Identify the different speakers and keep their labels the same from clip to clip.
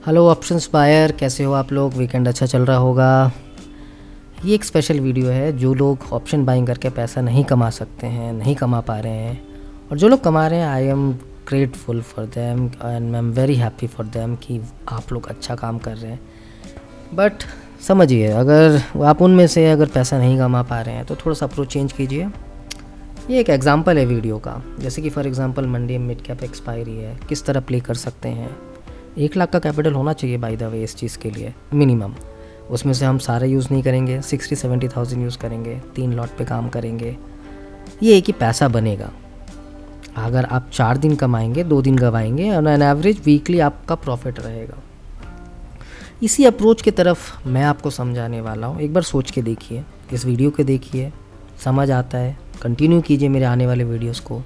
Speaker 1: Hello options buyer, कैसे हो आप लोग? वीकेंड अच्छा चल रहा होगा। ये एक स्पेशल वीडियो है। जो लोग ऑप्शन बाइंग करके पैसा नहीं कमा सकते हैं, नहीं कमा पा रहे हैं, और जो लोग कमा रहे हैं, I am grateful for them and I am very happy for them कि आप लोग अच्छा काम कर रहे हैं। बट समझिए, अगर आप उनमें से अगर पैसा नहीं कमा पा रहे हैं तो थोड़ा सा अप्रोच चेंज कीजिए। ये एक एग्जांपल है वीडियो का। जैसे कि for example Monday mid cap expiry है, किस तरह प्ले कर सकते हैं। 1 लाख का कैपिटल होना चाहिए बाय द वे इस चीज़ के लिए मिनिमम। उसमें से हम सारे यूज़ नहीं करेंगे, 60-70,000 यूज़ करेंगे, 3 लॉट पे काम करेंगे। ये है कि पैसा बनेगा। अगर आप 4 दिन कमाएंगे, 2 दिन गवाएंगे, और एन एवरेज वीकली आपका प्रॉफिट रहेगा। इसी अप्रोच की तरफ मैं आपको समझाने वाला हूँ। एक बार सोच के देखिए, इस वीडियो को देखिए, समझ आता है कंटिन्यू कीजिए मेरे आने वाले वीडियोस को।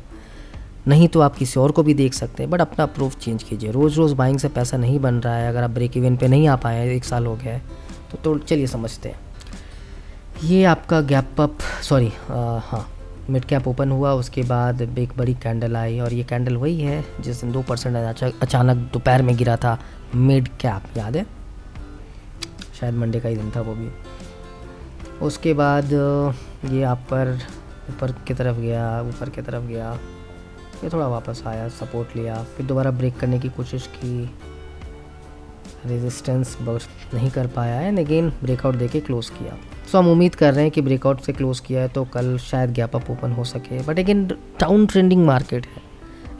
Speaker 1: नहीं तो आप किसी और को भी देख सकते हैं, बट अपना अप्रोच चेंज कीजिए। रोज़ रोज़ बाइंग से पैसा नहीं बन रहा है। अगर आप ब्रेक इवन पे नहीं आ पाए हैं, 1 साल हो गया है, तो चलिए समझते हैं। ये आपका gap up mid cap open हुआ, उसके बाद एक बड़ी कैंडल आई, और ये कैंडल वही है जिस दिन 2% अचानक दोपहर में गिरा था मिड कैप, याद है? शायद मंडे का ही दिन था वो भी। उसके बाद ये आप पर ऊपर की तरफ गया, ये थोड़ा वापस आया, सपोर्ट लिया, फिर दोबारा ब्रेक करने की कोशिश की, रेजिस्टेंस बहुत नहीं कर पाया है, लेकिन ब्रेकआउट देके क्लोज़ किया। सो हम उम्मीद कर रहे हैं कि ब्रेकआउट से क्लोज़ किया है तो कल शायद गैप अप ओपन हो सके। बट लेकिन डाउन ट्रेंडिंग मार्केट है,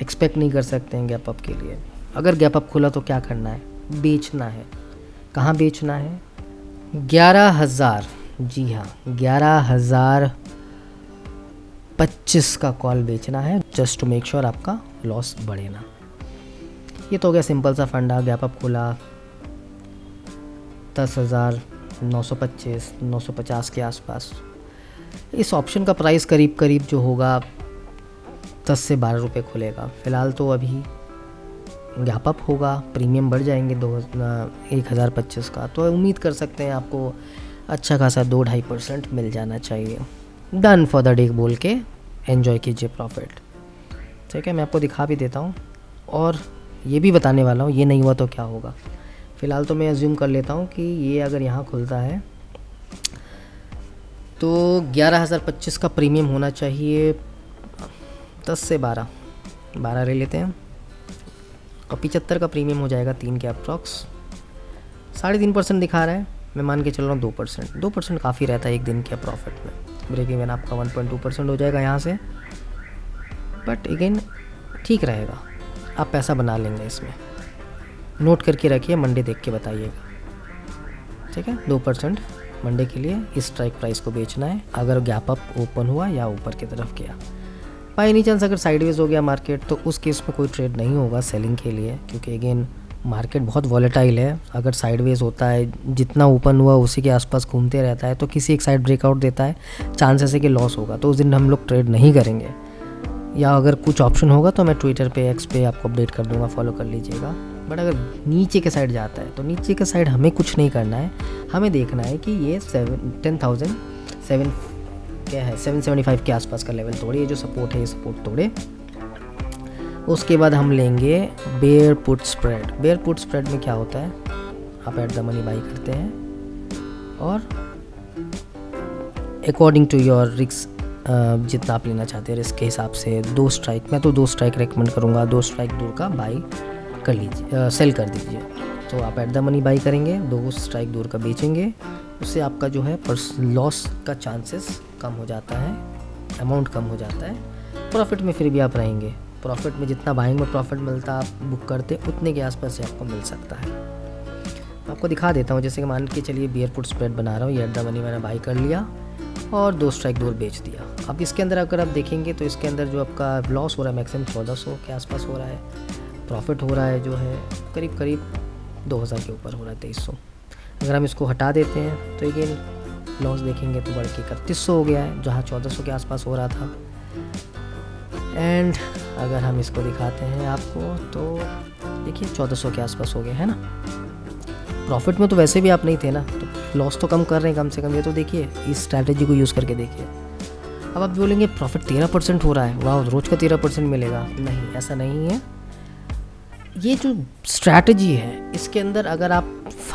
Speaker 1: एक्सपेक्ट नहीं कर सकते हैं गैप अप के लिए। अगर गैप अप खुला तो क्या करना है? बेचना है। कहाँ बेचना है? 11,000, जी हाँ, 11,025 का कॉल बेचना है, जस्ट टू मेक श्योर आपका लॉस बढ़े ना। ये तो हो गया सिंपल सा फंडा। गैप अप खुला 10,925, 950 के आसपास। इस ऑप्शन का प्राइस करीब करीब जो होगा 10 से 12 रुपये खुलेगा। फ़िलहाल तो अभी गैप अप होगा, प्रीमियम बढ़ जाएंगे 1,025 का, तो उम्मीद कर सकते हैं आपको अच्छा खासा 2-2.5% मिल जाना चाहिए। डन फॉर द डे बोल के एन्जॉय कीजिए प्रॉफिट। ठीक है, मैं आपको दिखा भी देता हूँ और ये भी बताने वाला हूँ, ये नहीं हुआ तो क्या होगा। फ़िलहाल तो मैं अज्यूम कर लेता हूँ कि ये अगर यहाँ खुलता है तो 11,025 का प्रीमियम होना चाहिए। 10 से 12 ले लेते हैं, और 75 का प्रीमियम हो जाएगा 3 के अप्रॉक्स। 3.5% दिखा रहा है, मैं मान के चल रहा हूँ 2%। 2% काफ़ी रहता है एक दिन के प्रॉफिट में। ब्रेक इवन आपका 1.2% हो जाएगा यहाँ से, बट अगेन ठीक रहेगा, आप पैसा बना लेंगे इसमें। नोट करके रखिए, मंडे देख के बताइएगा। ठीक है, 2% मंडे के लिए इस स्ट्राइक प्राइस को बेचना है अगर गैप अप ओपन हुआ या ऊपर की तरफ गया। बाय एनी चांस अगर साइडवेज हो गया मार्केट तो उस केस में कोई ट्रेड नहीं होगा सेलिंग के लिए, क्योंकि अगेन मार्केट बहुत वॉलेटाइल है। अगर साइडवेज होता है, जितना ओपन हुआ उसी के आसपास घूमते रहता है, तो किसी एक साइड ब्रेकआउट देता है, चांसेस है कि लॉस होगा, तो उस दिन हम लोग ट्रेड नहीं करेंगे। या अगर कुछ ऑप्शन होगा तो मैं ट्विटर पे, एक्स पे आपको अपडेट कर दूंगा, फॉलो कर लीजिएगा। बट अगर नीचे के साइड जाता है तो नीचे के साइड हमें कुछ नहीं करना है। हमें देखना है कि ये 775 के आसपास का लेवल तोड़े, ये जो सपोर्ट है ये सपोर्ट तोड़े। उसके बाद हम लेंगे bear put spread. Bear put spread में क्या होता है, आप एट द मनी बाई करते हैं और अकॉर्डिंग टू योर रिस्क, जितना आप लेना चाहते हैं रिस्क के हिसाब से 2 स्ट्राइक, मैं तो 2 स्ट्राइक रेकमेंड करूँगा, 2 स्ट्राइक दूर का बाई कर लीजिए, सेल कर दीजिए। तो आप एट द मनी बाई करेंगे, 2 स्ट्राइक दूर का बेचेंगे, उससे आपका जो है लॉस का चांसेस कम हो जाता है, अमाउंट कम हो जाता है। प्रॉफिट में फिर भी आप रहेंगे। प्रॉफिट में जितना बाइंग में प्रॉफिट मिलता आप बुक करते उतने के आसपास से आपको मिल सकता है। मैं आपको दिखा देता हूँ, जैसे कि मान के चलिए बियर पुट स्प्रेड बना रहा हूँ, ये एट द मनी मैंने बाई कर लिया और 2 स्ट्राइक दूर बेच दिया। अब इसके अंदर अगर आप देखेंगे तो इसके अंदर जो आपका लॉस हो रहा है मैक्सिमम 1400 के आसपास हो रहा है, प्रॉफिट हो रहा है जो है करीब करीब 2000 के ऊपर हो रहा है, 2300। अगर हम इसको हटा देते हैं तो अगेन लॉस देखेंगे तो बढ़ के 3100 हो गया है, जहाँ 1400 के आसपास हो रहा था। एंड अगर हम इसको दिखाते हैं आपको तो देखिए 1400 के आसपास हो गया है ना। प्रॉफिट में तो वैसे भी आप नहीं थे ना, तो लॉस तो कम कर रहे हैं कम से कम। ये तो देखिए, इस स्ट्रैटेजी को यूज़ करके देखिए। अब आप बोलेंगे प्रॉफिट 13% हो रहा है, वाह रोज़ का 13% मिलेगा। नहीं, ऐसा नहीं है। ये जो स्ट्रैटेजी है इसके अंदर अगर आप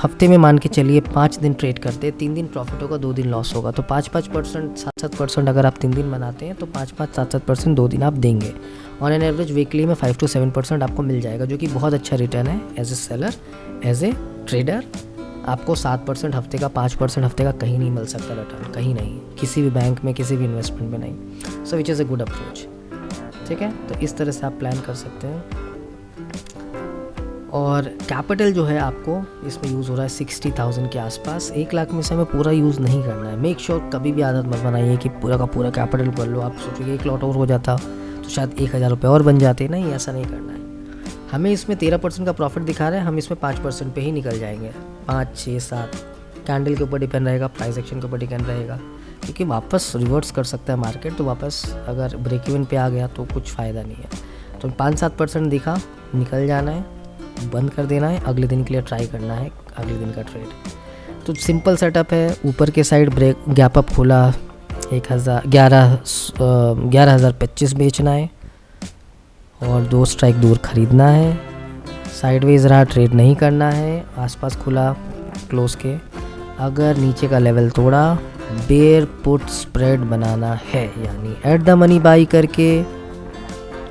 Speaker 1: हफ्ते में मान के चलिए 5 दिन ट्रेड करते हैं, 3 दिन प्रॉफिट होगा, 2 दिन लॉस होगा, तो 5-5%, 7-7% अगर आप 3 दिन बनाते हैं तो 5-5, 7-7% 2 दिन आप देंगे। ऑन एन एवरेज वीकली में 5 to 7% आपको मिल जाएगा, जो कि बहुत अच्छा रिटर्न है as a seller. As a trader आपको 7% हफ्ते का, 5% हफ्ते का कहीं नहीं मिल सकता रिटर्न, कहीं नहीं, किसी भी बैंक में, किसी भी इन्वेस्टमेंट में नहीं। So which is a good approach. ठीक है, तो इस तरह से आप प्लान कर सकते हैं। और कैपिटल जो है आपको इसमें यूज़ हो रहा है 60,000 के आसपास। 1 लाख में से हमें पूरा यूज़ नहीं करना है। मेक श्योर कभी भी आदत मत बनाइए कि पूरा का पूरा कैपिटल कर लो। आप सोचोगे 1 लाख और हो जाता तो शायद 1,000 रुपये और बन जाते। नहीं, ऐसा नहीं करना है। हमें इसमें 13% का प्रॉफिट दिखा रहे हैं, हम इसमें 5% पे ही निकल जाएंगे। 5, 6, 7 कैंडल के ऊपर डिपेंड रहेगा, प्राइस एक्शन के ऊपर डिपेंड रहेगा, क्योंकि वापस रिवर्स कर सकता है मार्केट। तो वापस अगर ब्रेक इवन पे आ गया तो कुछ फ़ायदा नहीं है। तो 5-7% दिखा, निकल जाना है, बंद कर देना है, अगले दिन के लिए ट्राई करना है अगले दिन का ट्रेड। तो सिंपल सेटअप है। ऊपर के साइड ब्रेक गैप अप खुला, 11,025 बेचना है और 2 स्ट्राइक दूर खरीदना है। साइडवेज रहा, ट्रेड नहीं करना है। आसपास खुला क्लोज के, अगर नीचे का लेवल तोड़ा, बेयर पुट स्प्रेड बनाना है, यानी एट द मनी बाई करके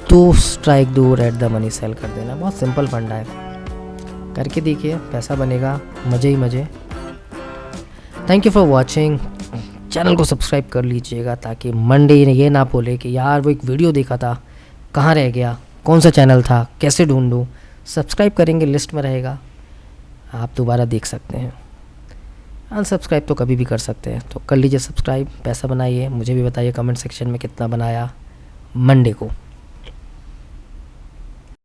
Speaker 1: 2 स्ट्राइक दूर एट द मनी सेल कर देना। बहुत सिंपल फंडा है, करके देखिए, पैसा बनेगा, मज़े ही मज़े। Thank you for watching. Channel को सब्सक्राइब कर लीजिएगा ताकि मंडे ये ना बोले कि यार वो एक वीडियो देखा था, कहाँ रह गया, कौन सा चैनल था, कैसे ढूंढूं। सब्सक्राइब करेंगे, लिस्ट में रहेगा, आप दोबारा देख सकते हैं। अनसब्सक्राइब तो कभी भी कर सकते हैं, तो कर लीजिए सब्सक्राइब, पैसा बनाइए। मुझे भी बताइए कमेंट सेक्शन में कितना बनाया मंडे को।